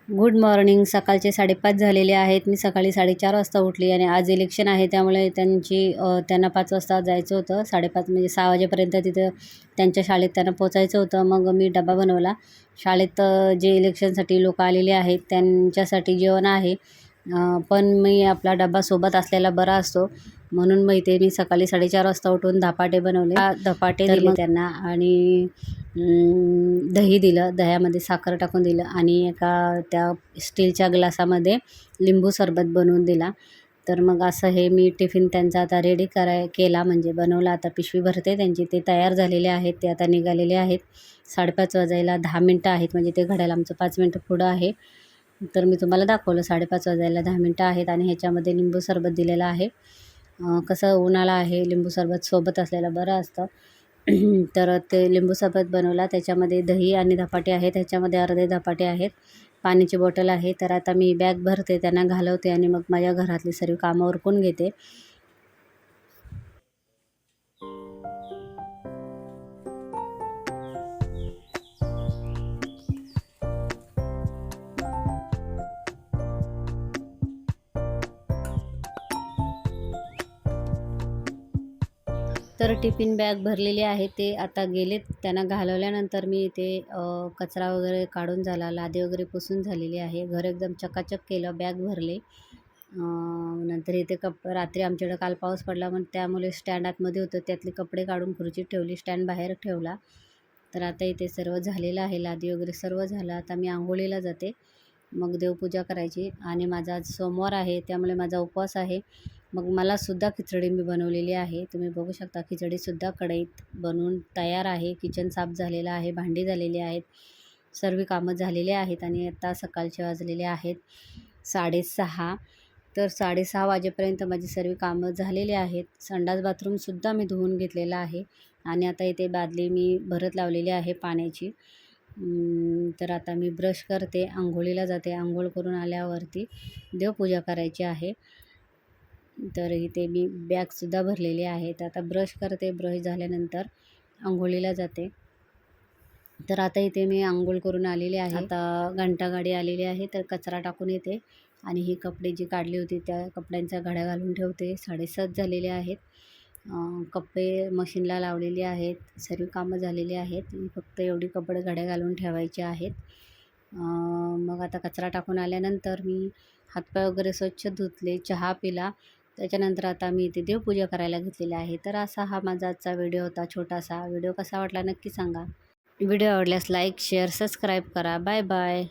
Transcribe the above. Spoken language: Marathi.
Good morning. सकाळचे 5:30 झालेले आहेत. मी सकाळी 4:30 वाजता उठली आणि आज इलेक्शन आहे त्यामुळे त्यांना 5 वाजता जायचं होतं. 5:30 म्हणजे 6 वाजेपर्यंत तिथं त्यांच्या शाळेत त्यांना पोचायचं होतं. मग मी डबा बनवला. शाळेत जे इलेक्शनसाठी लोकं आलेले आहेत त्यांच्यासाठी जेवण आहे. पण मी आपला डबा सोबत असलेला बरा असतो म्हणून मग इथे मी सकाळी 4:30 वाजता उठून धपाटे बनवले. धपाटे दिले त्यांना आणि दही दिलं. दह्यामध्ये साखर टाकून दिलं आणि एका त्या स्टीलच्या ग्लासामध्ये लिंबू सरबत बनवून दिला. तर मग असं हे मी टिफिन त्यांचा आता रेडी केला, म्हणजे बनवला. आता पिशवी भरते त्यांची. ते तयार झालेले आहेत. ते आता निघालेले आहेत. 5:30 वाजायला 10 मिनटं आहेत, म्हणजे ते घड्याळ आमचं 5 मिनटं पुढं आहे. तर मी तुम्हाला दाखवलं 5:30 वाजायला 10 मिनटं आहेत आणि ह्याच्यामध्ये लिंबू सरबत दिलेलं आहे. कसं उन्हाळा आहे, लिंबू सरबत सोबत असलेलं बरं असतं. तर ते लिंबू सरबत बनवला. त्याच्यामध्ये दही आणि धपाटे आहेत. ह्याच्यामध्ये अर्धे धपाटे आहेत. पाण्याची बॉटल आहे. तर आता मी बॅग भरते, त्यांना घालवते आणि मग माझ्या घरातली सर्व कामं उरकून घेते. तर टिफिन बॅग भरलेली आहे. ते आता गेलेत. त्यांना घालवल्यानंतर मी इथे कचरा वगैरे काढून झाला, लादी वगैरे पुसून झालेली आहे. घर एकदम चकाचक केलं, बॅग भरले. नंतर इथे रात्री आमच्याकडे काल पाऊस पडला, पण त्यामुळे स्टँड आतमध्ये होतं. त्यातले कपडे काढून खुर्चीत ठेवली, स्टँड बाहेर ठेवला. तर आता इथे सर्व झालेलं आहे. लादी वगैरे सर्व झालं. आता मी अंघोळीला जाते. मग देवपूजा करायची आणि माझा आज सोमवार आहे त्यामुळे माझा उपवास आहे. मग मलासुद्धा खिचडी मी बनवलेली आहे. तुम्ही बघू शकता खिचडीसुद्धा कढईत बनवून तयार आहे. किचन साफ झालेलं आहे, भांडी झालेली आहेत, सर्व कामं झालेली आहेत आणि आता सकाळचे वाजलेले आहेत 6:30. तर 6:30 वाजेपर्यंत माझी सर्व कामं झालेली आहेत. संडास बाथरूमसुद्धा मी धुवून घेतलेलं आहे आणि आता इथे बादली मी भरत लावलेली आहे पाण्याची. तर आता मी ब्रश करते, अंघोळीला जाते. अंघोळ करून आल्यावरती देवपूजा करायची आहे. तर इथे मी बॅगसुद्धा भरलेली आहे. तर आता ब्रश करते. ब्रश झाल्यानंतर अंघोळीला जाते. तर आता इथे मी अंघोळ करून आलेली आहे. आता घंटागाडी आलेली आहे, तर कचरा टाकून येते आणि ही कपडे जी काढली होती त्या कपड्यांच्या घड्या घालून ठेवते. 7:30 झालेले आहेत. कपडे मशीनला लावलेली आहेत. सर्व कामं झालेली आहेत. फक्त एवढी कपडे घड्या घालून ठेवायची आहेत. मग आता कचरा टाकून आल्यानंतर मी हातपाय वगैरे स्वच्छ धुतले, चहा पिला. त्याच्यानंतर आता मी इथे देवपूजा करायला घेतलेली आहे. तर असा हा माझा आजचा व्हिडिओ होता, छोटासा. व्हिडिओ कसा वाटला नक्की सांगा. व्हिडिओ आवडल्यास लाईक, शेअर, सबस्क्राईब करा. Bye bye.